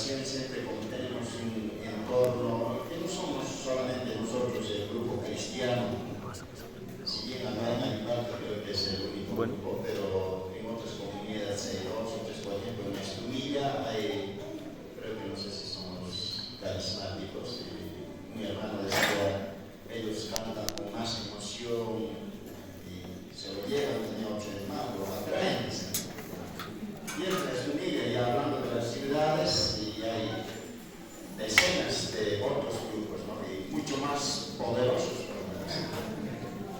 congregación siempre como tenemos un entorno que no somos solamente nosotros el grupo cristiano, si bien acá en Aguilar creo que es el único grupo, pero en otras comunidades hay dos o tres, por ejemplo en Estumilla hay, creo que no sé si son los carismáticos, mi hermano decía, ellos cantan con más emoción y se lo llevan, tenía 8 hermanos, lo atraen. Y en Estumilla, ya hablando de las ciudades, y hay decenas de otros grupos, ¿no? Y mucho más poderosos, ¿no?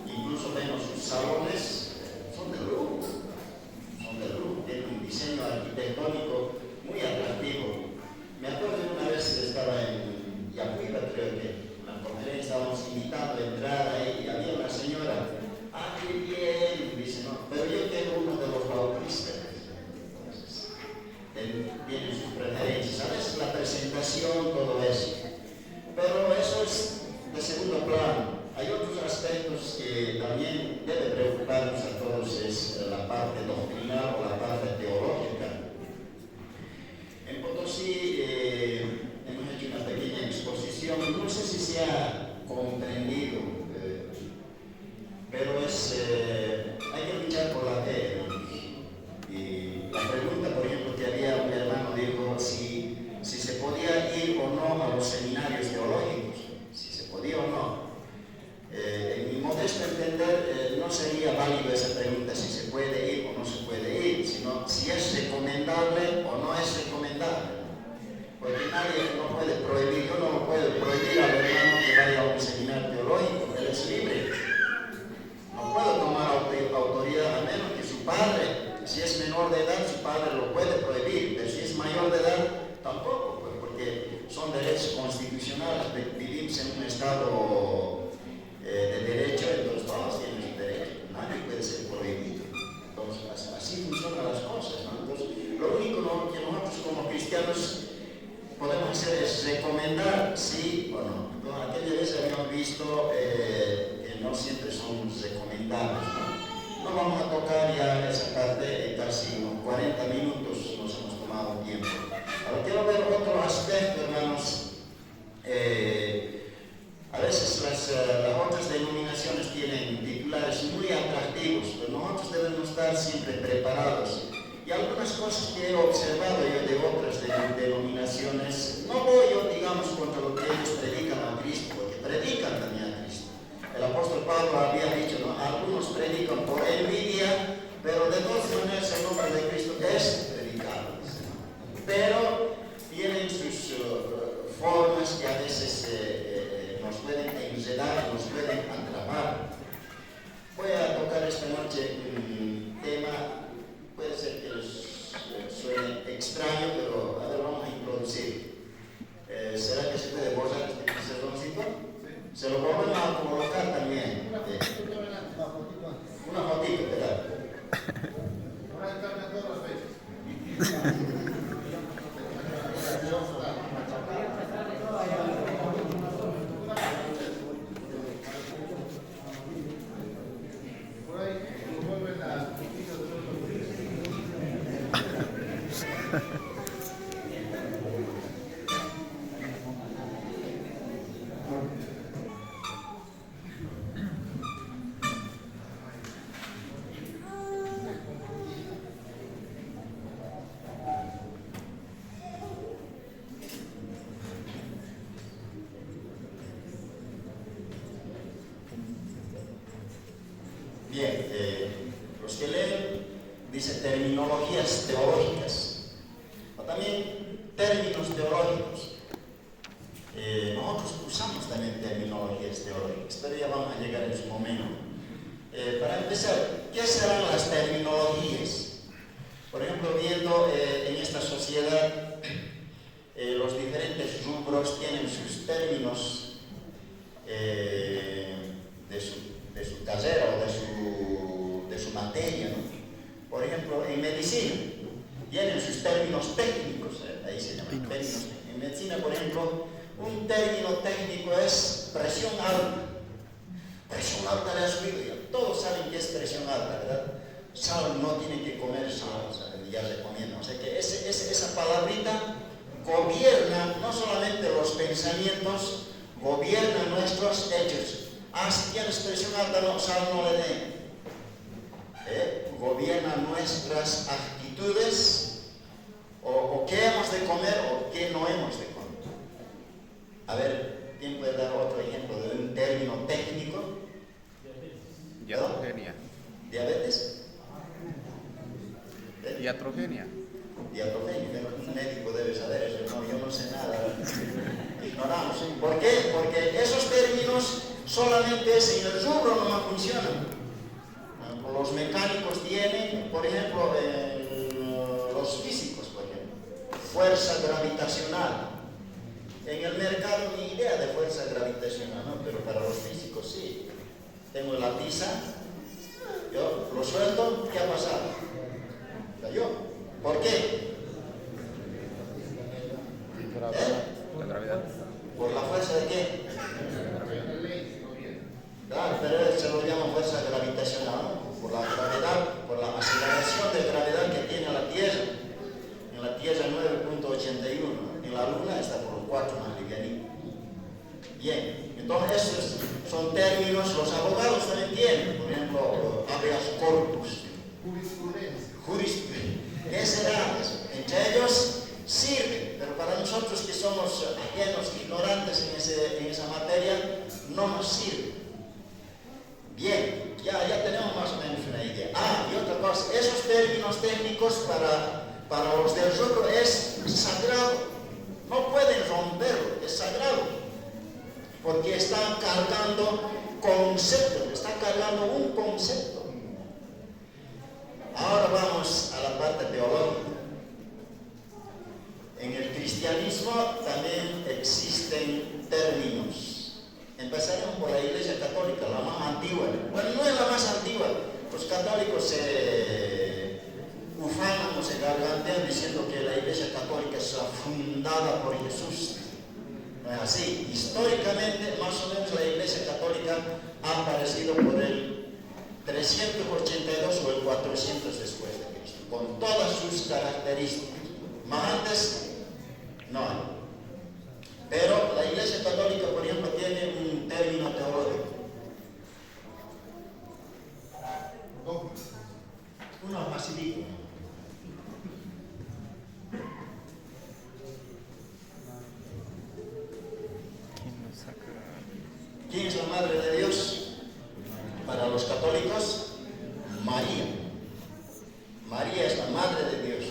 Incluso vemos sus salones, son de grupo, tienen un diseño arquitectónico muy atractivo. Me acuerdo de una vez que estaba en Yacuiba, creo que en una conferencia estábamos invitados a entrar ahí y había una señora, qué bien, dice, no, pero yo tengo uno de los bautistas. Tienen sus preferencias, a veces la presentación, todo eso, pero eso es de segundo plano. Hay otros aspectos que también debe preocuparnos a todos, es la parte doctrinal o la parte teológica. En Potosí hemos hecho una pequeña exposición, no sé si se ha comprendido, pero hay que luchar por la fe. Y la pregunta, por ejemplo, que había un hermano dijo si se podía ir o no a los seminarios teológicos, si se podía o no. En mi modesto entender, no sería válido esa pregunta si se puede ir o no se puede ir, sino si es recomendable o no es recomendable. Porque nadie no puede prohibir, yo no puedo prohibir al hermano que vaya a un seminario teológico, él es libre. No puedo tomar autoridad a menos que su padre. Si es menor de edad, su padre lo puede prohibir, pero si es mayor de edad, tampoco, pues, porque son derechos constitucionales. Vivimos en un estado de derecho, entonces todos tienen su derecho, nadie puede ser prohibido. Entonces, así funcionan las cosas, ¿no? Entonces, lo único que nosotros como cristianos podemos hacer es recomendar sí o no. Entonces, aquella vez habíamos visto que no siempre son recomendables, ¿no? No vamos a tocar ya esa parte, casi unos 40 minutos nos hemos tomado tiempo. Ahora quiero ver otro aspecto, hermanos. A veces las otras denominaciones tienen titulares muy atractivos, pero nosotros debemos estar siempre preparados. Y algunas cosas que he observado yo de otras denominaciones, no voy yo, digamos, contra lo que ellos predican a Cristo, porque predican también a Cristo. El apóstol Pablo había dicho, ¿no? Algunos predican por envidia, pero de todas maneras el nombre de Cristo es predicado. Pero tienen sus formas que a veces nos pueden enredar, nos pueden atrapar. Voy a tocar esta noche un tema, puede ser que les suene extraño, pero a ver, vamos a introducir. ¿Será que se puede borrar este pizarroncito? Se lo volvemos a colocar también. Una fotito, ¿verdad? Bien, los que leen, dice terminologías teológicas, o también términos teológicos. Nosotros usamos también terminologías teológicas, pero ya vamos a llegar en su momento. Para empezar, ¿qué serán las terminologías? Por ejemplo, viendo en esta sociedad, los diferentes rubros tienen sus términos de su carrera o de su materia, ¿no? Por ejemplo, en medicina tienen sus términos técnicos, ahí se llaman términos. En medicina, por ejemplo, un término técnico es presión alta. Presión alta le has oído ya. Todos saben que es presión alta, ¿verdad? Sal, no tienen que comer sal, o sea, ya recomiendan. O sea que esa palabrita gobierna no solamente los pensamientos, gobierna nuestros hechos. Si tienes presión alta, no, sal, no le den. Gobierna nuestras actitudes, o qué hemos de comer o qué no hemos de comer. A ver, ¿quién puede dar otro ejemplo de un término técnico? Iatrogenia. ¿Diabetes? Iatrogenia. Diatrogenia, un médico debe saber eso, no, yo no sé nada, ignoramos. ¿Por qué? Porque esos términos solamente en el rubro no funcionan. Los mecánicos tienen, por ejemplo, los físicos, por ejemplo, fuerza gravitacional. En el mercado ni idea de fuerza gravitacional, ¿no? Pero para los físicos sí. Tengo la tiza, yo lo suelto, ¿qué ha pasado? Cayó. ¿Por qué? La gravedad. ¿Por la fuerza de qué? Claro, pero se lo llama fuerza gravitacional, ¿no? Por la gravedad, por la aceleración de gravedad que tiene la Tierra. En la Tierra 9.81, en la Luna está por 4 más livianito. Bien, entonces esos son términos, los abogados también tienen, por ejemplo, habeas corpus, jurisprudencia. ¿Qué será? Entre ellos sirve, pero para nosotros que somos ajenos, ignorantes en esa materia, no nos sirve. Bien, ya tenemos más o menos una idea. Y otra cosa, esos términos técnicos para los del rubro es sagrado. No pueden romperlo, es sagrado. Porque están cargando concepto, está cargando un concepto. Ahora vamos a la parte teológica. En el cristianismo también existen términos. Empezaremos por la Iglesia Católica, la más antigua. Bueno, no es la más antigua. Los católicos se ufanan o se gargantean diciendo que la Iglesia Católica es fundada por Jesús. No es así. Históricamente, más o menos, la Iglesia Católica ha aparecido por el 382 o el 400 después de Cristo, con todas sus características. Más antes, no hay. Pero la Iglesia Católica, por ejemplo, tiene un término teológico. Uno facilito. ¿Quién es la Madre de Dios? Para los católicos, María. María es la Madre de Dios.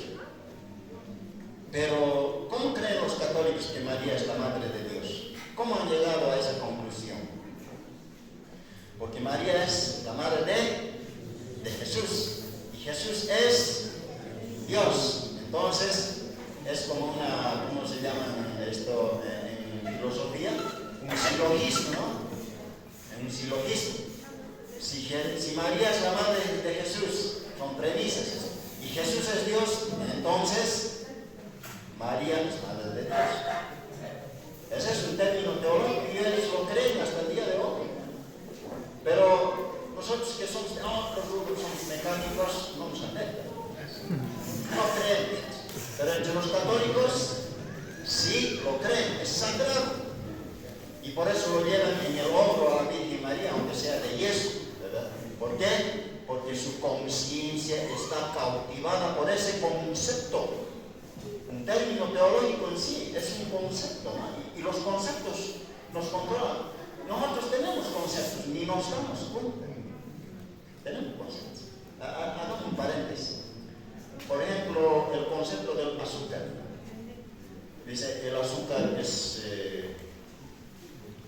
Pero, ¿cómo creen los católicos que María es la Madre de Dios? ¿Cómo han llegado a esa conclusión? Porque María es la Madre de Jesús. Y Jesús es Dios. Entonces, es como una, ¿cómo se llama esto en filosofía? Un silogismo, ¿no? Un silogismo. Si María es la Madre de Jesús, con premisas, y Jesús es Dios, entonces María es Madre de Dios. Ese es un término teológico y ellos lo creen hasta el día de hoy. Pero nosotros que somos de otros grupos, somos mecánicos, no nos afecta. No creen. Pero entre los católicos sí lo creen, es sagrado. Y por eso lo llevan en el hombro a la Virgen María, aunque sea de yeso, ¿verdad? ¿Por qué? Porque su conciencia está cautivada por ese concepto. Un término teológico en sí es un concepto, ¿no? Y los conceptos nos controlan. Nosotros tenemos conceptos, ni nos damos cuenta. Tenemos conceptos. Hagamos un paréntesis. Por ejemplo, el concepto del azúcar. Dice que el azúcar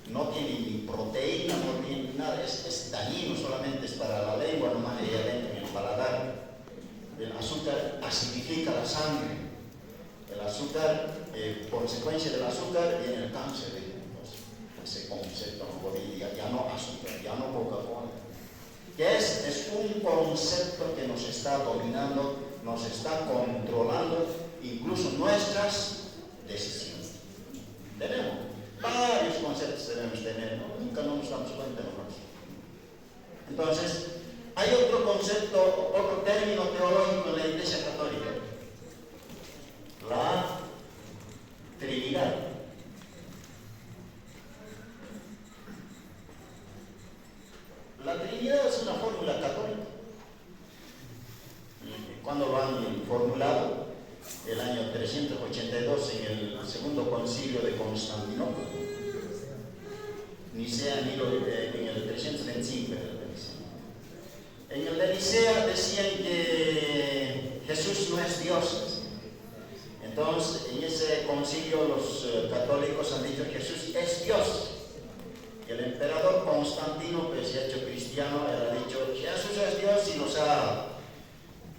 no tiene ni proteína, no tiene nada, es dañino, solamente es para la lengua, nomás ella dentro en el paladar. El azúcar acidifica la sangre. El azúcar, consecuencia del azúcar, viene el cáncer. Ese concepto ya no azúcar, ya no Coca-Cola. ¿Qué es? Es un concepto que nos está dominando, nos está controlando, incluso nuestras decisiones. Tenemos varios conceptos que debemos tener, ¿no? Nunca nos damos cuenta nosotros. Entonces, hay otro concepto, otro término teológico en la Iglesia Católica. La es una fórmula católica. Cuando lo han formulado, el año 382 en el segundo concilio de Constantinopla, Nicea en el 325. En el de Nicea decían que Jesús no es Dios. Entonces, en ese concilio los católicos han dicho que Jesús es Dios. Y el emperador Constantino, que se ha hecho cristiano, ha dicho que Jesús es Dios y los ha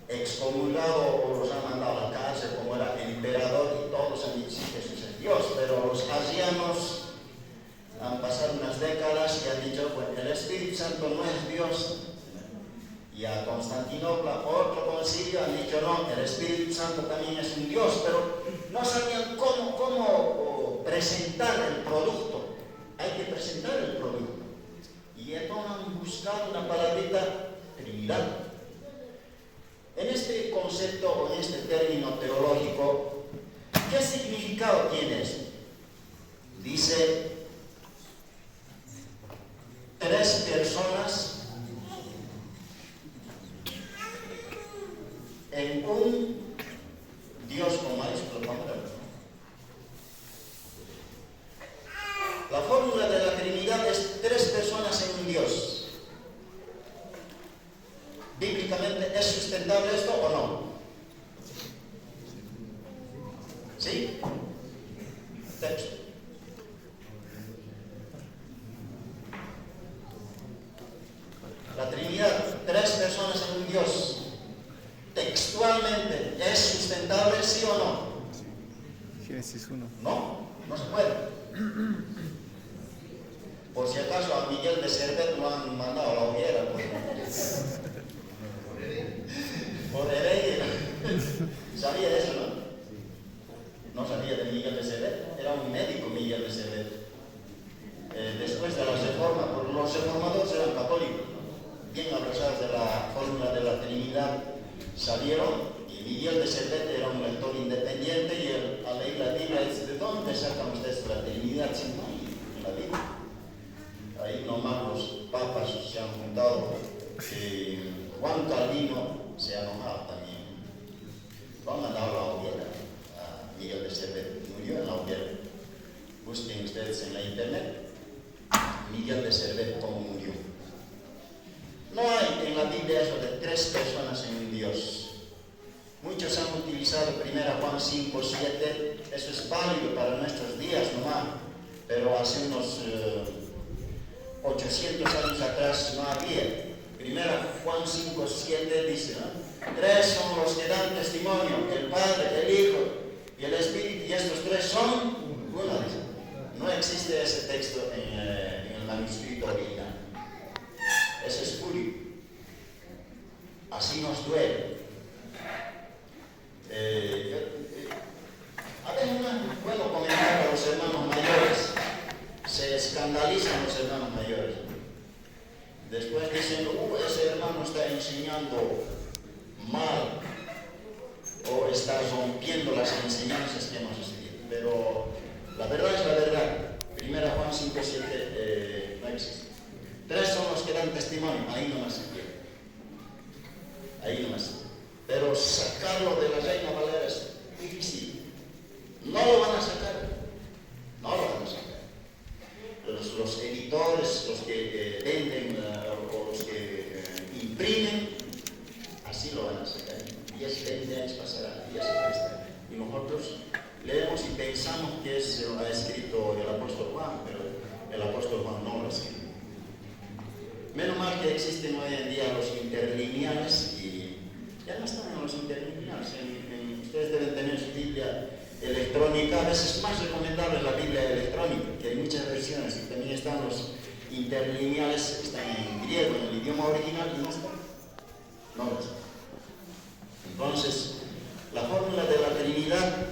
excomulgado o los ha mandado a la cárcel como era emperador, y todos han dicho que Jesús es Dios. Pero los asianos han pasado unas décadas y han dicho, pues el Espíritu Santo no es Dios. Y a Constantinopla, otro concilio, han dicho no, el Espíritu Santo también es un Dios, pero no sabían cómo presentar el producto. Hay que presentar el producto. Y entonces han buscado una palabrita, Trinidad. En este concepto o en este término teológico, ¿qué significado tiene esto? Dice, tres personas en un Dios con mayúscula. La fórmula de la Trinidad es tres personas en un Dios. ¿Bíblicamente es sustentable esto o no? ¿Sí? Texto. La Trinidad, tres personas en un Dios. Textualmente, ¿es sustentable, sí o no? Génesis 1. No, no se puede. Por si acaso a Miguel de Cervet lo han mandado a la hoguera. Por hereje. ¿Sabía eso, no? No sabía de Miguel de Cervet. Era un médico Miguel de Cervet. Después de la reforma, porque los reformadores eran católicos, ¿no? Bien abrazados de la fórmula de la Trinidad, salieron, y Miguel de Cervet era un lector independiente, y al leer la Biblia dice, ¿de dónde sacan ustedes la Trinidad? Si no hay en la Biblia. Ahí nomás los papas se han juntado. Juan Calvino se ha enojado también. Lo han mandado a la hoguera a Miguel de Cervet. Murió en la hoguera. Busquen ustedes en la internet Miguel de Cervet cómo murió. No hay en la Biblia eso de tres personas en un Dios. Muchos han utilizado 1 Juan 5, 7. Eso es válido para nuestros días nomás. Pero hace unos 800 años atrás no había. 1 Juan 5, 7 dice, ¿no? Tres son los que dan testimonio, el Padre, el Hijo y el Espíritu, y estos tres son uno. No existe ese texto en el manuscrito original. Ese es espurio. Así nos duele. A veces puedo comentar a los hermanos mayores. Se escandalizan los hermanos mayores. Después dicen, ese hermano está enseñando mal o está rompiendo las enseñanzas que hemos estudiado. Pero la verdad es la verdad. 1 Juan 5, 7 no existe. Tres son los que dan testimonio. Ahí nomás se quiere. Ahí nomás. Pero sacarlo de la Reina Valera es difícil. No lo van a sacar. No lo van a sacar. Los editores, los que venden o los que imprimen, así lo van a sacar. 10, 20 años pasarán, 10 años. Y nosotros leemos y pensamos que lo ha escrito el apóstol Juan, pero el apóstol Juan no lo ha escrito. Menos mal que existen hoy en día los interlineales, y ya no están en los interlineales. Ustedes deben tener su Biblia electrónica. A veces es más recomendable la Biblia electrónica, que hay muchas versiones, y también están los interlineales, están en griego, en el idioma original, y no están. No lo están. Entonces, la fórmula de la Trinidad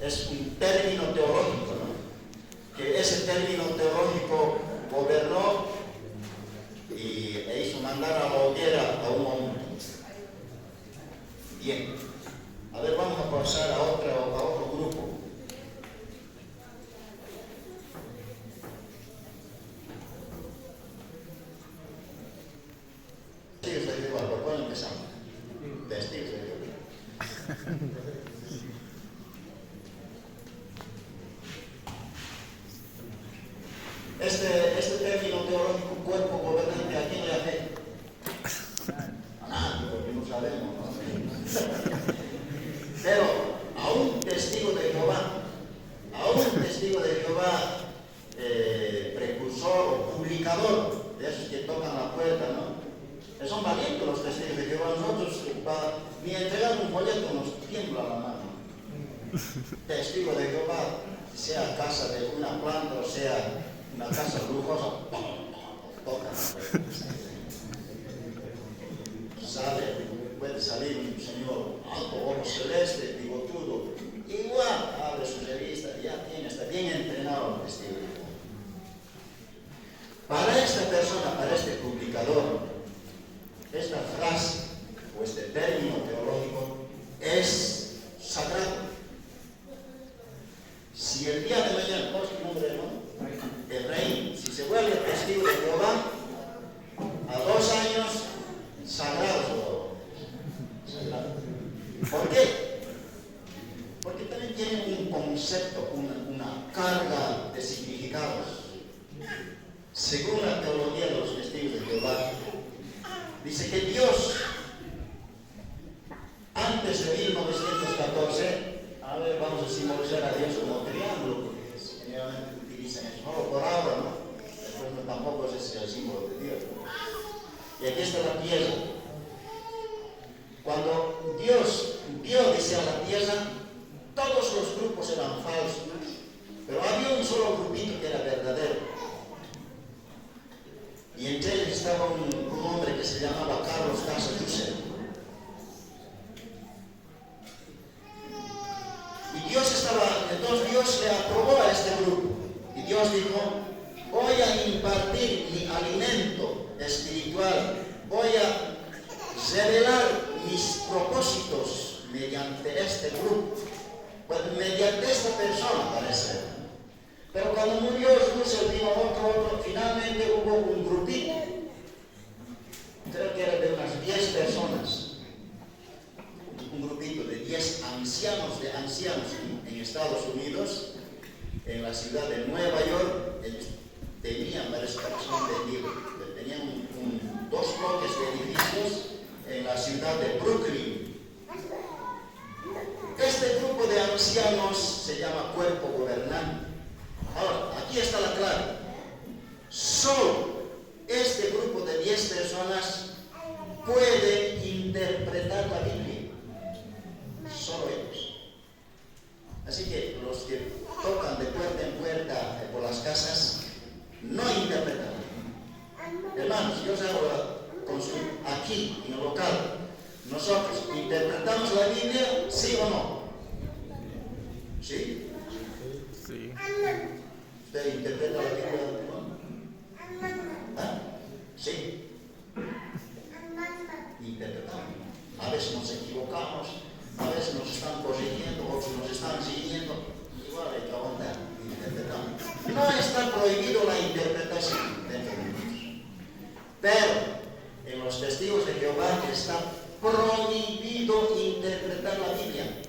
es un término teológico, ¿no? Que ese término teológico gobernó e hizo mandar a la hoguera a un hombre. Bien, a ver, vamos a pasar a otro grupo. valientes los testigos de Jehová. Nosotros, ni entregar un folleto nos tiembla la mano. Testigo de Jehová, sea casa de una planta o sea una casa lujosa, toca. Sale, puede salir un señor alto, ojo celeste, bigotudo, igual abre su revista y ya tiene, está bien entrenado el testigo de Jehová. Para esta persona, para este publicador, esta frase o este término teológico es sagrado. Si el día de mañana, ¿cuál es tu nombre, hermano? Efraín, si se vuelve testigo de Jehová, a 2 años, sagrado. ¿Por qué? Porque también tiene un concepto, una carga de significados. Según la teología de los testigos de Jehová, dice que Dios, antes de 1914, a ver, vamos a simbolizar a Dios como triángulo, porque generalmente utilizan eso, no por ahora, ¿no? Después no, tampoco es ese el símbolo de Dios. Y aquí está la tierra. Cuando Dios vio, dice, a la tierra, todos los grupos eran falsos, pero había un solo grupito que era verdadero. Y entre ellos estaba un hombre que se llamaba Carlos Casajuser. Y entonces Dios le aprobó a este grupo. Y Dios dijo, voy a impartir mi alimento espiritual, voy a revelar mis propósitos mediante este grupo, pues mediante esta persona parece. Pero cuando murió Russell, vino otro, finalmente hubo un grupito, creo que era de unas 10 personas, un grupito de 10 ancianos en Estados Unidos, en la ciudad de Nueva York. Ellos tenían varias personas de libro, tenían 2 bloques de edificios en la ciudad de Brooklyn. Este grupo de ancianos se llama cuerpo gobernante. Ahora, aquí está la clave. Solo este grupo de 10 personas puede interpretar la Biblia. Solo ellos. Así que los que tocan de puerta en puerta por las casas no interpretan. Hermanos, yo os hago aquí en el local. Nosotros interpretamos la Biblia, ¿sí o no? ¿Sí? Sí. ¿Usted interpreta la Biblia? ¿Ah? Sí. Interpretamos. A veces nos equivocamos, a veces nos están corrigiendo, otros nos están siguiendo. Igual hay que aguantar. Interpretamos. No está prohibido la interpretación dentro de nosotros. Pero en los testigos de Jehová está prohibido interpretar la Biblia.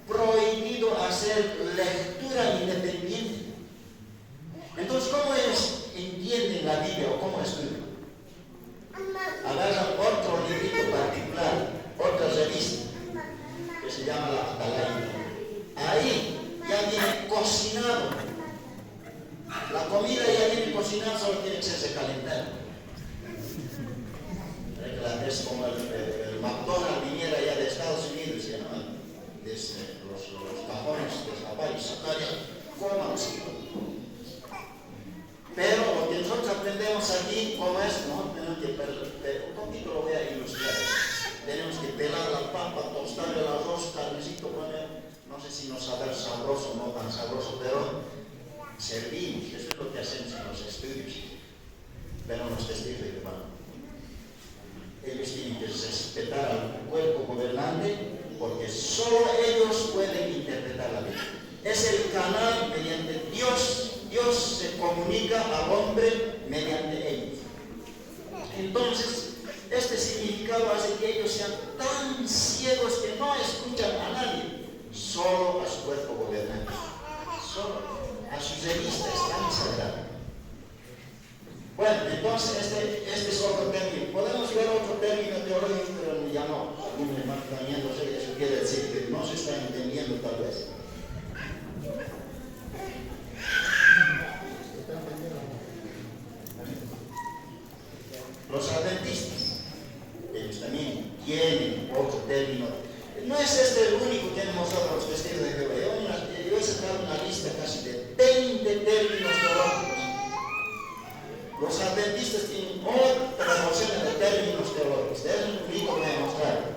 Prohibido hacer lectura independiente. Entonces, ¿cómo ellos entienden la Biblia o cómo estudian? Agarran otro librito particular, otra revista, que se llama la Atalaya. Ahí ya viene cocinado. La comida ya viene cocinada, solo tiene que ser calentar. Es como el McDonald's viniera ya de Estados Unidos, ¿no? Desde los cajones de Japón y Sakaria, coman así. Pero lo que nosotros aprendemos aquí, como es, no tenemos que un poquito lo voy a ilustrar. Tenemos que pelar la papa, tostar el arroz, carnecito, poner, no sé si nos sabe sabroso o no tan sabroso, pero servimos. Eso es lo que hacemos en los estudios. Pero los testigos de Jehová, ellos tienen que respetar al cuerpo gobernante, porque solo ellos pueden interpretar la Biblia. Es el canal mediante Dios se comunica al hombre mediante ellos. Entonces, este significado hace que ellos sean tan ciegos que no escuchan a nadie, solo a su cuerpo gobernante, solo a su revista es tan sagrada. Bueno, entonces este es otro término. Podemos ver otro término teológico, pero ya no. Algún hermano también, no sé, eso quiere decir que no se está entendiendo tal vez. Los adventistas. tienen otro término. No es este el único que tienen nosotros los testigos de Jehová. Yo he sacado una lista casi de 20 términos teológicos. Los adventistas tienen otra porción de términos teológicos. De eso es un libro que voy a mostrar.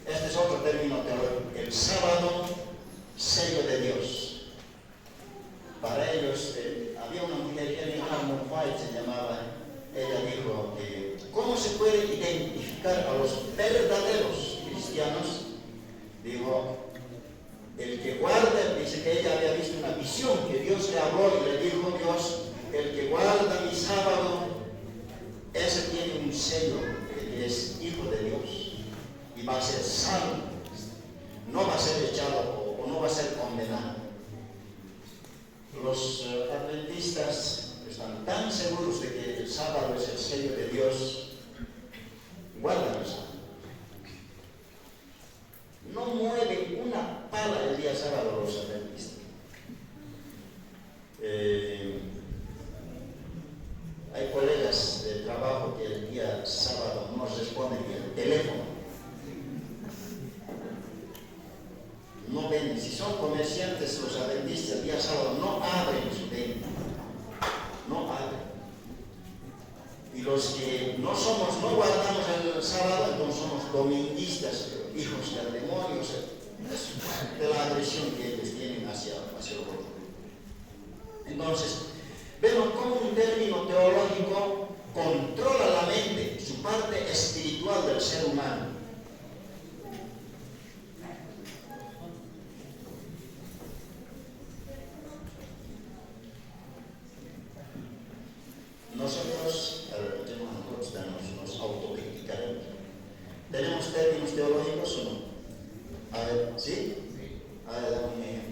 Este es otro término teológico. El sábado, sello de Dios. Para ellos, había una mujer, Ellen Armour White se llamaba, ella dijo que ¿cómo se puede identificar a los verdaderos cristianos? Dijo, el que guarda, dice que ella había visto una visión que Dios le habló y le dijo Dios, el que guarda mi sábado, ese tiene un sello que es hijo de Dios y va a ser salvo, no va a ser echado o no va a ser condenado. Los adventistas están tan seguros de que el sábado es el sello de Dios, guardan el sábado. No mueven una pala el día sábado los adventistas. Hay colegas de trabajo que el día sábado no responden ni el teléfono. No venden. Si son comerciantes, los adventistas el día sábado no abren su venta. No abren. Y los que no guardamos el sábado, entonces somos dominguistas, hijos del demonio, de la agresión que ellos tienen hacia el otro. Entonces, vemos cómo un término teológico controla la mente, su parte espiritual del ser humano. Nosotros nos autocriticaremos. ¿Tenemos términos teológicos o no? A ver, ¿sí? A ver, dame un ejemplo.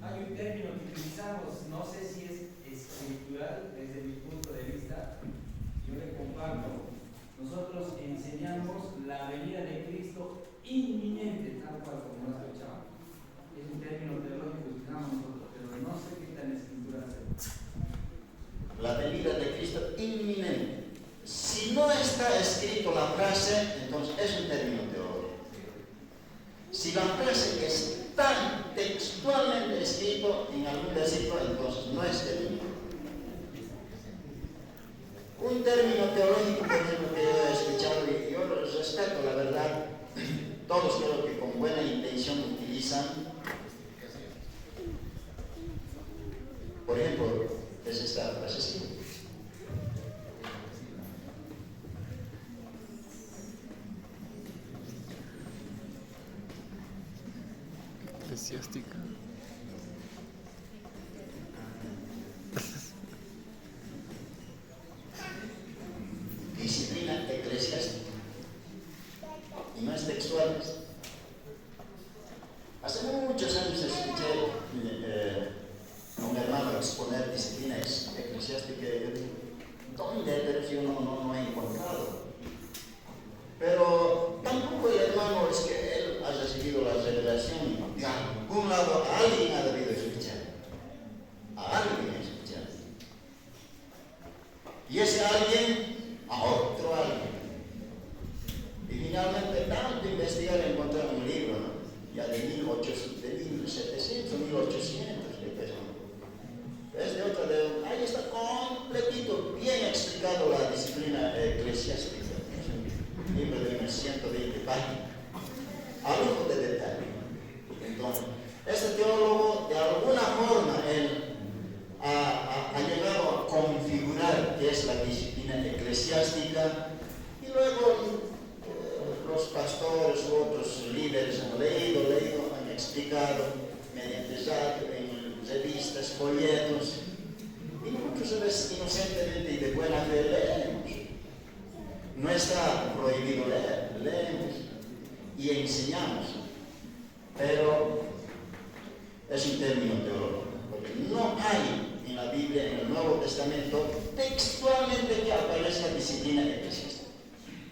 Hay un término que utilizamos, no sé si es escritural desde mi punto de vista, yo le comparto. Nosotros enseñamos la venida de Cristo inminente, tal cual como lo escuchamos. Es un término teológico que utilizamos nosotros, pero no sé qué tan escritural es. La venida de Cristo inminente. Si no está escrito la frase, entonces es un término teológico. Si la frase está textualmente escrito en algún versículo, entonces no es término. Un término teológico, por ejemplo, que yo he escuchado y yo lo respeto, la verdad, todos creo que con buena intención utilizan. Por ejemplo, es esta frase así. Eclesiástica. Disciplina eclesiástica. Y no es textual. Hace muchos años escuché a un hermano exponer disciplina eclesiástica y yo digo, ¿dónde? Pero yo no he encontrado. Pero tampoco el hermano es que él ha recibido la revelación. De algún lado alguien ha debido escuchar. A alguien ha escuchado. Y ese alguien a otro alguien. Y finalmente, tanto investigar, encontraron un libro, ¿no? Ya de 1700 o 1800 de peso. Es de otra, ahí está completito, bien explicado la disciplina eclesiástica. Un libro de unas 120 páginas. A lujo de detalle. Entonces, este teólogo, de alguna forma, él ha llegado a configurar qué es la disciplina eclesiástica y luego los pastores u otros líderes han leído, han explicado mediante radio, en revistas, folletos, y muchos a veces inocentemente y de buena fe leemos. No está prohibido leer, leemos y enseñamos, pero es un término teológico, porque no hay en la Biblia, en el Nuevo Testamento textualmente que aparezca disciplina eclesiástica.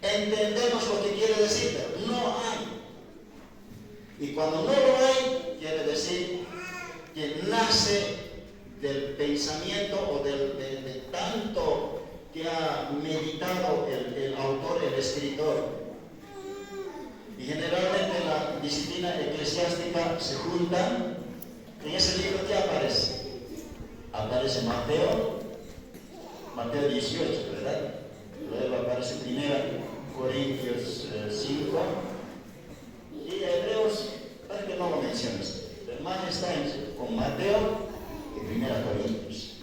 Entendemos lo que quiere decir, pero no hay. Y cuando no lo hay, quiere decir que nace del pensamiento o de tanto que ha meditado el autor, el escritor. Y generalmente la disciplina eclesiástica se junta. En ese libro, ¿qué aparece? Aparece Mateo 18, ¿verdad? Luego aparece 1 Corintios 5 y Hebreos, para que no lo menciones. El más está con Mateo y 1 Corintios.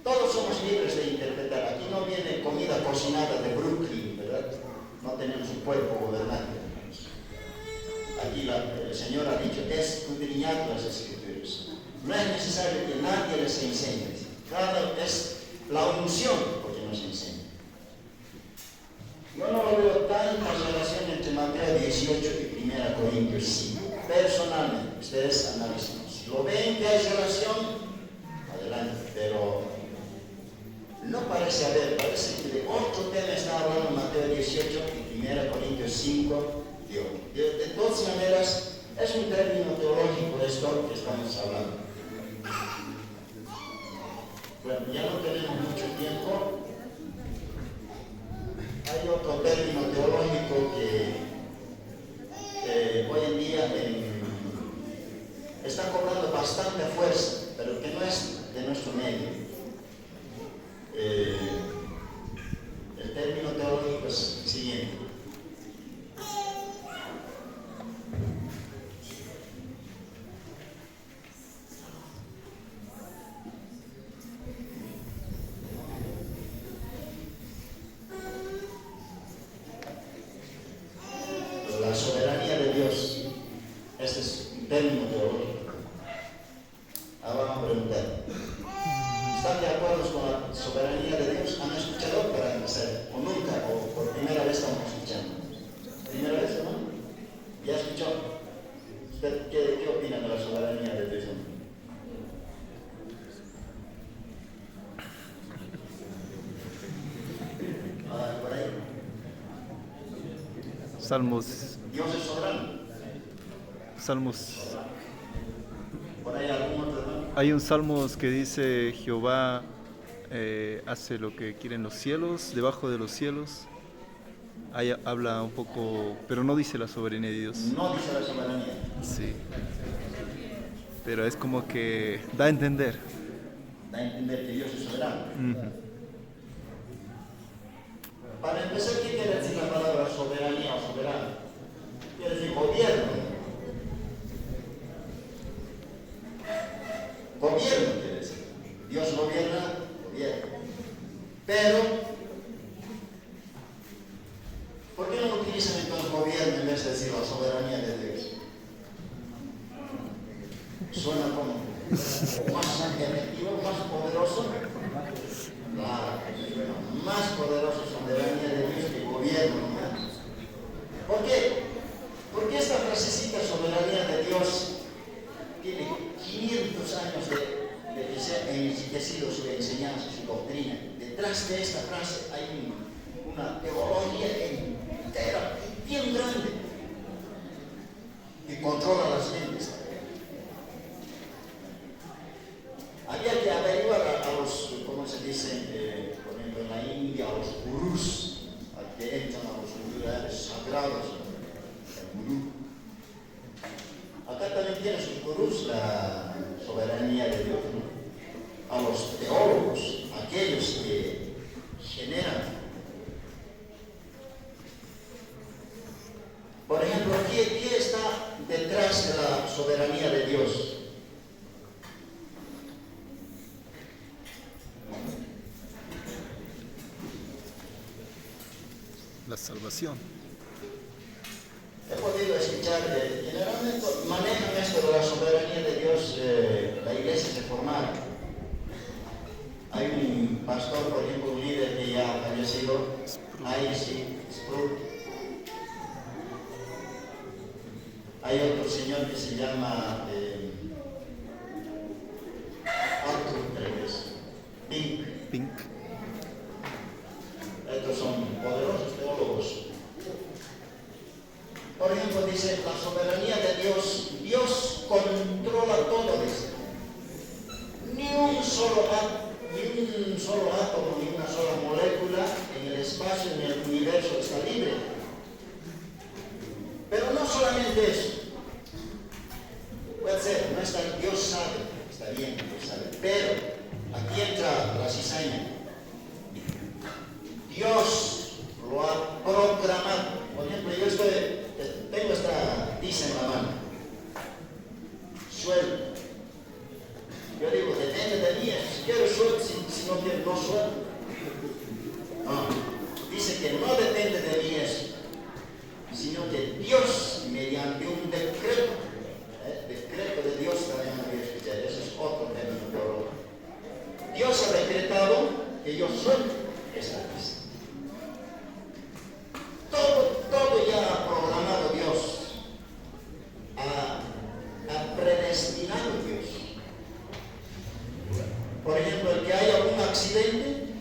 Todos somos libres de interpretar. Aquí no viene comida cocinada de Brooklyn, ¿verdad? No tenemos un cuerpo gobernante. Aquí el Señor ha dicho, escudriñad las Escrituras. No es necesario que nadie les enseñe. Es la unción porque nos enseña. Yo no lo veo tanta relación entre Mateo 18 y 1 Corintios 5. Personalmente, ustedes analicen. Si lo ven que hay relación, adelante, pero no parece haber. Parece que de otro tema está hablando Mateo 18 y 1 Corintios 5. De todas maneras, es un término teológico esto que estamos hablando. Bueno, ya no tenemos mucho tiempo. Hay otro término teológico que hoy en día está cobrando bastante fuerza, pero que no es de nuestro medio. El término teológico es el siguiente. La soberanía de Dios. Este es un término teológico. Ahora vamos a preguntar. ¿Están de acuerdo con la soberanía de Dios? ¿Han escuchado para empezar? ¿O nunca? ¿O por primera vez estamos escuchando? ¿Primera vez, no? ¿Ya escuchó? ¿Usted qué opina de la soberanía de Dios? Por ahí. Salmos. Dios es soberano. Salmos. Por ahí algún otro, ¿no? Hay un Salmos que dice Jehová hace lo que quieren los cielos, debajo de los cielos. Ahí habla un poco, pero no dice la soberanía de Dios. No dice la soberanía. Sí. Pero es como que da a entender. Da a entender que Dios es soberano. Uh-huh. Para empezar, ¿qué quiere decir la palabra soberanía o soberano? Quiere decir gobierno. Gobierno quiere decir. Dios gobierna. Pero, ¿por qué no utilizan entonces gobierno en vez de decir la soberanía de Dios? Suena como más efectivo, más poderoso. Más poderosa soberanía de Dios que gobierno. ¿Por qué? Porque esta frasecita soberanía de Dios tiene 500 años de que se ha enriquecido su enseñanza, su doctrina. Detrás de esta frase hay una teología entera, bien grande, que controla las mentes. Había que averiguar a los, ¿cómo se dice? Por ejemplo, en la India, a los gurús, a que entran a los lugares sagrados, el gurú. Acá también tiene sus gurús la soberanía de Dios, ¿no? A los teólogos, aquellos que generan. Por ejemplo, ¿qué está detrás de la soberanía de Dios? La salvación. He podido escuchar, generalmente manejan esto de la soberanía de Dios, la iglesia reformada. Hay un pastor, por ejemplo, un líder que ya ha fallecido, Sproul. Hay otro señor que se llama ni un solo átomo, ni una sola molécula en el espacio, en el universo está libre. Pero no solamente eso. Puede ser, no está, Dios sabe, está bien, Dios sabe, pero aquí entra la cizaña. Dios lo ha programado. Por ejemplo, tengo esta tiza en la mano. Suelto. Yo digo, depende de mí, si quiero suelto, si no quiero, no suelto. No, dice que no depende de mí eso, sino que Dios, mediante un decreto de Dios también había escuchado, eso es otro término teológico. Dios ha decretado que yo suelte esta tiza. Todo ya ha programado Dios, ha predestinado Dios. Por ejemplo, el que haya un accidente,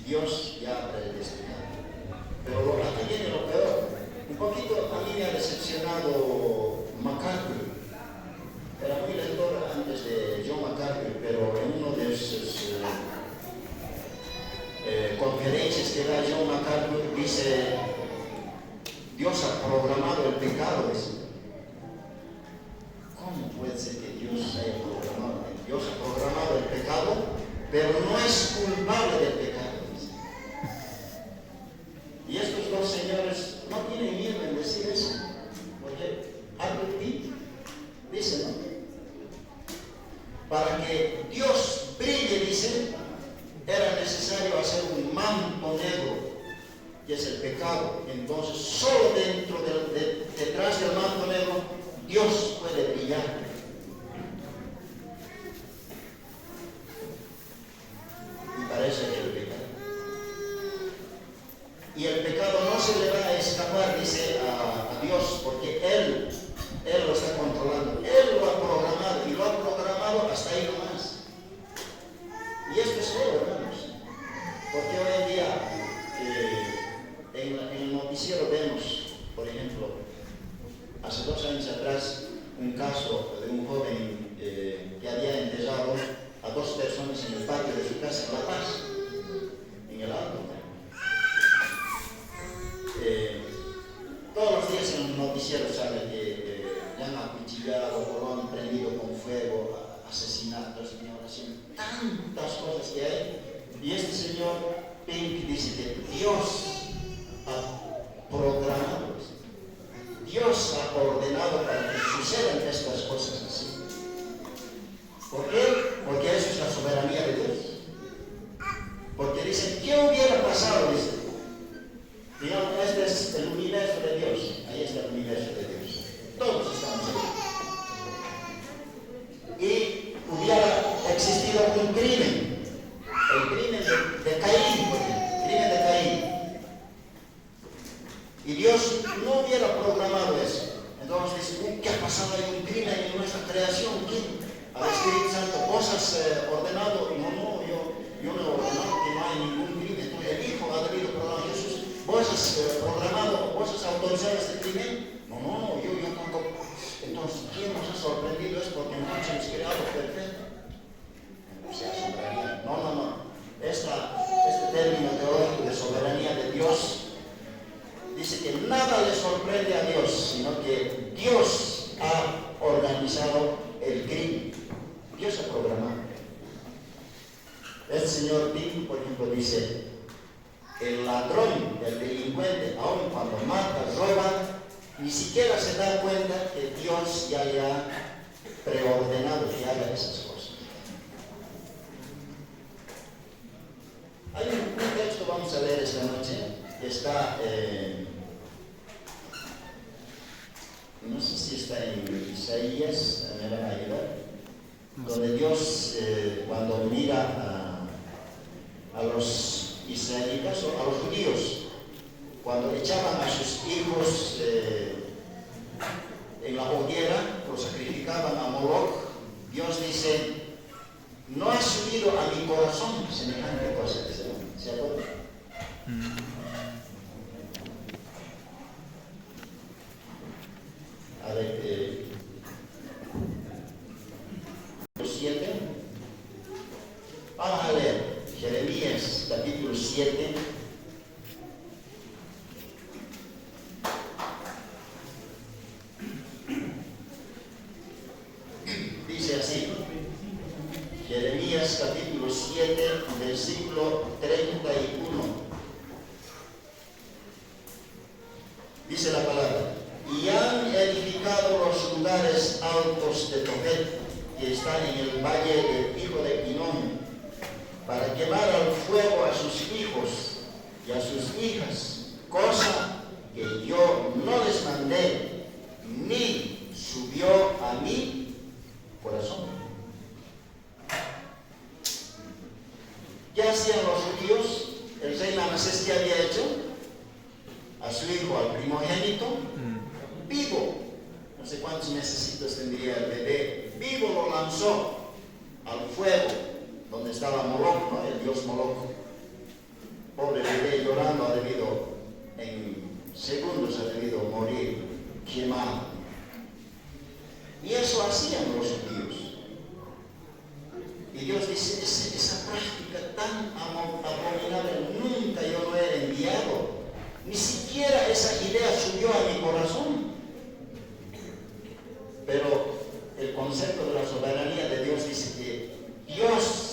Dios ya ha predestinado. Pero aquí viene lo peor. Un poquito a mí me ha decepcionado MacArthur. Era muy lector antes de John MacArthur, pero en uno de sus conferencias que da John MacArthur dice: Dios ha programado el pecado. ¿Cómo puede ser que Dios haya programado? Dios ha programado el pecado, pero no es culpable del pecado. Y estos dos señores no tienen miedo en decir eso, porque Albert Pitt dice, ¿no? Para que Dios brille, dice, era necesario hacer un manto negro, que es el pecado. Entonces, solo detrás del manto negro, Dios puede brillar. Y parece que el pecado. Y el pecado no se le va a escapar, dice a Dios, porque Él lo está controlando. Él lo ha programado, y lo ha programado hasta ahí nomás. Y esto es todo, hermanos. Porque hoy en día, en el noticiero vemos, por ejemplo, hace 2 años atrás, un caso de un joven que había enterrado a 2 personas en el patio de su casa en La Paz, en el Alto. Todos los días en el noticiero sale que le han acuchillado o lo han prendido con fuego, asesinatos, violación, tantas cosas que hay. Y este señor Pink dice que Dios ha programado, Dios ha ordenado para que sucedan estas cosas así. ¿Por qué? Porque eso es la soberanía de Dios. Porque dicen, ¿qué hubiera pasado? Dice, digamos, este es el universo de Dios. Ahí está el universo de Dios. Todos estamos ahí. Y hubiera existido un crimen. El crimen de Caín, por ejemplo. El crimen de Caín. Y Dios no hubiera programado eso. Entonces dice, ¿qué ha pasado? Hay un crimen en nuestra creación. ¿Qué? Al Espíritu Santo, ¿vos has ordenado? No, yo no he ordenado que no hay ningún crimen. Entonces, el Hijo ha debido programar. Jesús, ¿vos has programado, vos has autorizado este crimen? No, yo tampoco. Entonces, ¿quién nos ha sorprendido? Es porque nos hemos creado perfecto. O sea, soberanía. No. Este término teológico de soberanía de Dios dice que nada le sorprende a Dios, sino que Dios ha organizado el crimen. Dios ha programado. El señor Tim, por ejemplo, dice: el ladrón, el delincuente, aun cuando mata, roba, ni siquiera se da cuenta que Dios ya le ha preordenado que haga esas cosas. Hay un texto, vamos a leer esta noche, que está, no sé si está en Isaías, me van a ayudar, donde Dios, cuando mira a los israelitas o a los judíos, cuando echaban a sus hijos en la hoguera, los sacrificaban a Moloch, Dios dice: no ha subido a mi corazón semejante cosa. ¿Se acuerdan? A ver, 7. Vamos a leer Jeremías capítulo 7. Dice así, Jeremías capítulo 7, versículo 31. Dice la palabra: y han edificado los lugares altos de Tophet, que están en el valle del hijo de Hinnom, para quemar al fuego a sus hijos y a sus hijas, cosa que yo no les mandé, ni subió a mi corazón. ¿Qué hacían los judíos? El rey Manasés, ¿qué había hecho? A su hijo, al primogénito, vivo, no sé cuántos mesecitos tendría el bebé, vivo lo lanzó al fuego, donde estaba Moloch, ¿no? El dios Moloch. Pobre bebé llorando, ha debido, en segundos ha debido morir quemado. Y eso hacían los judíos. Y Dios dice, esa práctica tan abominable nunca yo lo he enviado. Ni siquiera esa idea subió a mi corazón. Pero el concepto de la soberanía de Dios dice que Dios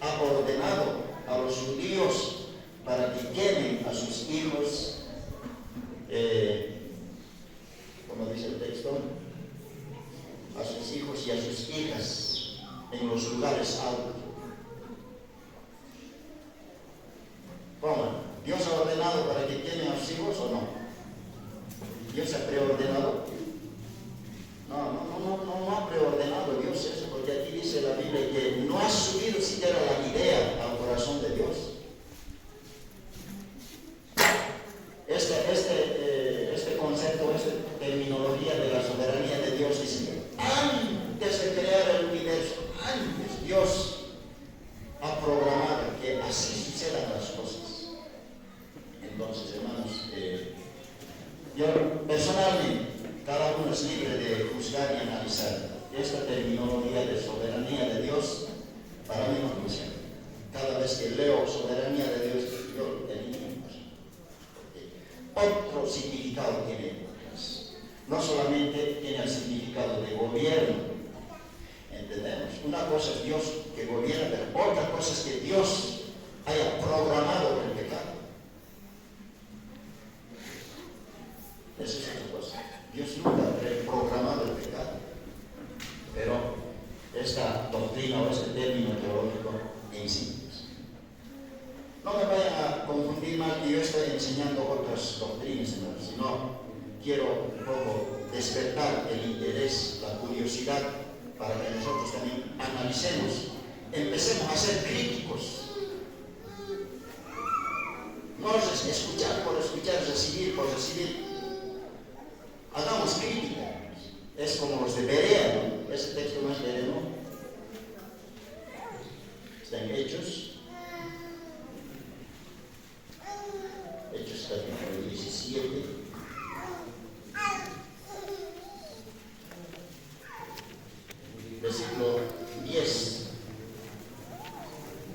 ha ordenado a los judíos para que quemen a sus hijos, como dice el texto, a sus hijos y a sus hijas en los lugares altos. ¿Cómo? ¿Dios ha ordenado para que quemen a sus hijos o no? ¿Dios ha preordenado? No ha preordenado Dios eso, porque aquí dice la Biblia que no ha subido siquiera la idea al corazón de Dios. Este concepto, esta terminología de la soberanía de Dios dice que antes de crear el universo, antes Dios ha programado que así sucedan las cosas. Entonces, hermanos, yo personalmente, cada uno es libre de juzgar y analizar. Esta terminología de soberanía de Dios para mí no funciona. Cada vez que leo soberanía de Dios, yo elimino. Otro significado tiene. No solamente tiene el significado de gobierno. ¿Entendemos? Una cosa es Dios que gobierna, pero otra cosa es que Dios haya programado el pecado. Esa es otra cosa. Dios nunca ha reprogramado el pecado. Pero esta doctrina o este término teológico en sí. No me vayan a confundir más que yo estoy enseñando otras doctrinas, sino quiero un poco despertar el interés, la curiosidad, para que nosotros también analicemos, empecemos a ser críticos. No es escuchar por escuchar, recibir por recibir. Hagamos crítica. Es como los de Berea, ¿no? Ese texto no es Berea, ¿no? Está en Hechos. Hechos capítulo 17. Versículo 10.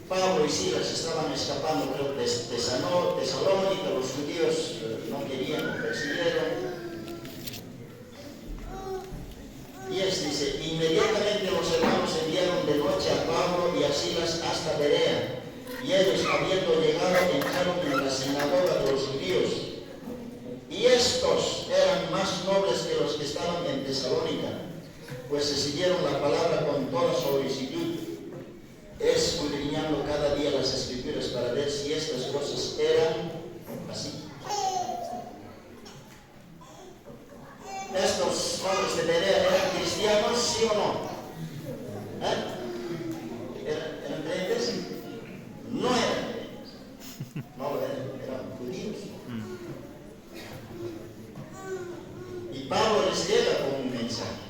Pablo y Silas estaban escapando, creo, de Tesalónica. Los judíos no querían, lo persiguieron. 10 dice: inmediatamente los hermanos enviaron de noche a Pablo y a Silas hasta Berea, y ellos, habiendo llegado, entraron en la sinagoga de los judíos. Y estos eran más nobles que los que estaban en Tesalónica, pues se siguieron la palabra con toda solicitud, escudriñando cada día las Escrituras para ver si estas cosas eran así. ¿Estos hombres de Berea eran cristianos, sí o no? ¿Eran creyentes? No eran creyentes. No lo eran judíos. Y Pablo les llega con un mensaje.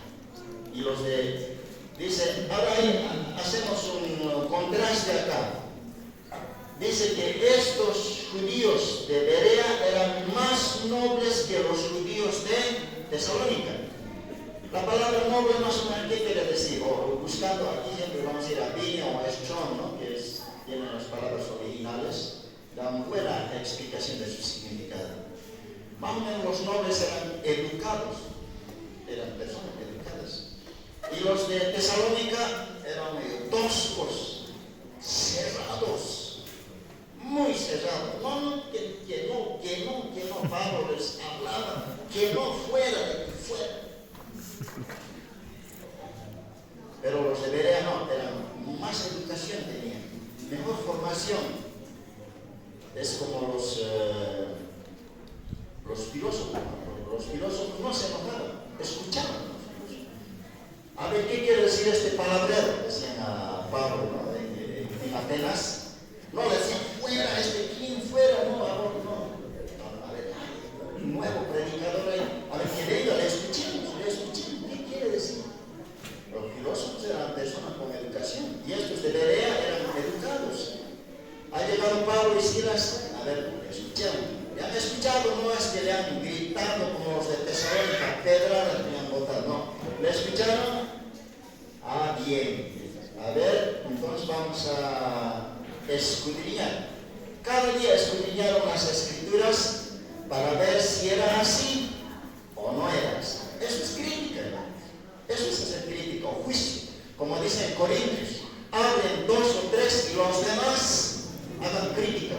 Y los de... Dice, ahora ahí hacemos un contraste acá. Dice que estos judíos de Berea eran más nobles que los judíos de Tesalónica. La palabra noble más o menos, ¿qué quiere decir? O buscando, aquí siempre vamos a ir a Viña o a Estrón, ¿no? Que es más educación tenían, mejor formación. Es como los filósofos. Los filósofos no se enojaban, escuchaban. A ver, ¿qué quiere decir este palabrero? Decían a Pablo, ¿no? en Atenas. No le decían, fuera, ¿quién fuera? No, ahora no. A ver, un nuevo predicador ahí. A ver, que venga, le escuchemos. ¿Qué quiere decir? Los filósofos eran personas con educación y estos de Berea eran educados. Ha llegado Pablo y Silas, a ver, escuchemos. ¿Le han escuchado? No es que le han gritado como los de Tesalónica, pedradas le han botado, no. ¿Le escucharon? Ah, bien. A ver, entonces vamos a escudriñar. Cada día escudriñaron las escrituras para ver si era así o no era así. Eso es crítica, hermano. Eso es hacer crítica o juicio. Como dice en Corintios, hablen 2 o 3 y los demás hagan crítica.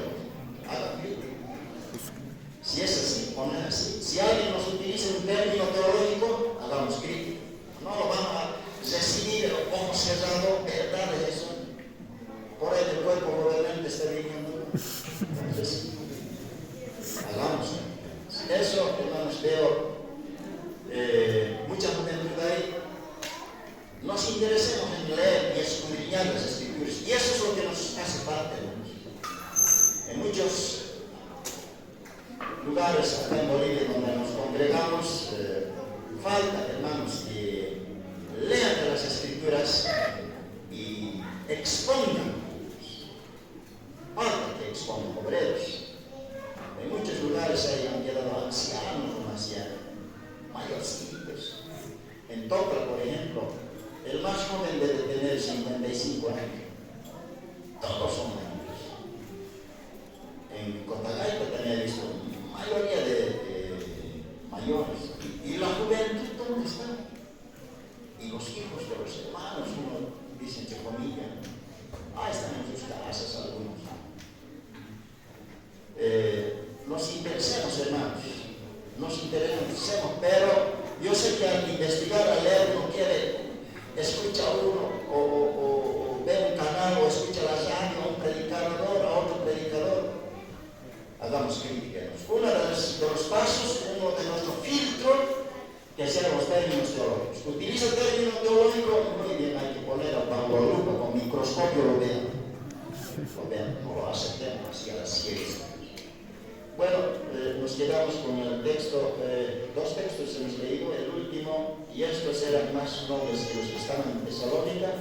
Hagan crítica. Si es así o no es así. Si alguien nos utiliza un término teológico, hagamos crítica. No lo vamos a recibir ojo cerrado, verdad es eso. Por ahí el cuerpo gobernante está viniendo. Entonces, hagamos. Eso, hermanos, veo mucha juventud ahí. Nos interesemos en leer y escudriñar las escrituras. Y eso es lo que nos hace falta, hermanos. En muchos lugares acá en Bolivia donde nos congregamos, falta, hermanos, que lean de las escrituras y expongan. Falta que expongan obreros. En muchos lugares ahí han quedado ancianos, mayorcitos. En Topra, por ejemplo, el más joven debe tener 55 años. Todos son mayores. En Cotagaita también he visto mayoría de mayores. ¿Y la juventud dónde está? Y los hijos de los hermanos, uno dice entre comillas, están en sus casas algunos. Nos interesemos, hermanos, pero yo sé que al investigar, al leer, uno quiere, escucha a uno o ve un canal o escucha la radio a un predicador, a otro predicador. Hagamos crítica. Uno de los pasos, uno de nuestro filtro, que sean los términos teológicos. Utiliza el término teológico, muy bien, hay que poner a Pablo Lupa con microscopio, lo vean, no lo aceptemos así a la ciencia. Bueno, nos quedamos con el texto, 2 textos hemos leído, el último, y estos eran más nobles que los que estaban en Tesalónica,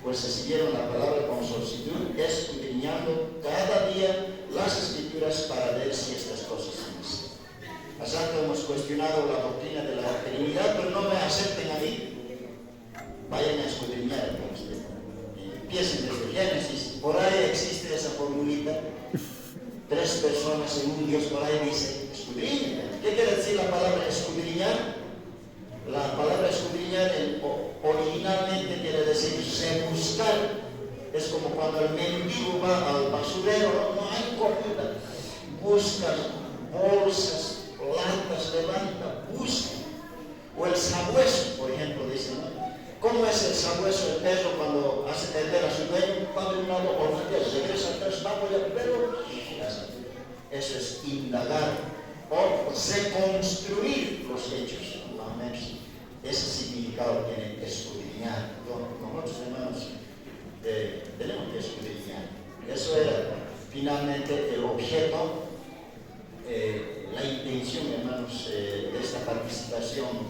pues se siguieron la palabra con solicitud, escudriñando cada día las escrituras para ver si estas cosas son así. Pasando hemos cuestionado la doctrina de la Trinidad, pero no me acepten a mí. Vayan a escudriñar entonces. Empiecen desde Génesis. Por ahí existe esa formulita. 3 personas en un Dios, por ahí dice escudriñar. ¿Qué quiere decir la palabra escudriñar? La palabra escudriñar originalmente quiere decir rebuscar. Es como cuando el mendigo va al basurero, no hay comida. Busca bolsas, latas, levanta, busca. O el sabueso, por ejemplo, dice, ¿no? ¿Cómo es el sabueso, el perro, cuando hace perder a su dueño? Va de un lado o regresa atrás, va por el perro. Eso es indagar o reconstruir los hechos, más o menos. Ese significado tiene escudriñar. Nosotros, hermanos, tenemos que escudriñar. Eso era finalmente el objeto, la intención, hermanos, de esta participación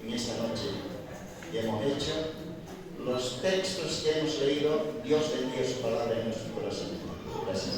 en esta noche que hemos hecho. Los textos que hemos leído, Dios bendiga su palabra en nuestro corazón. Gracias.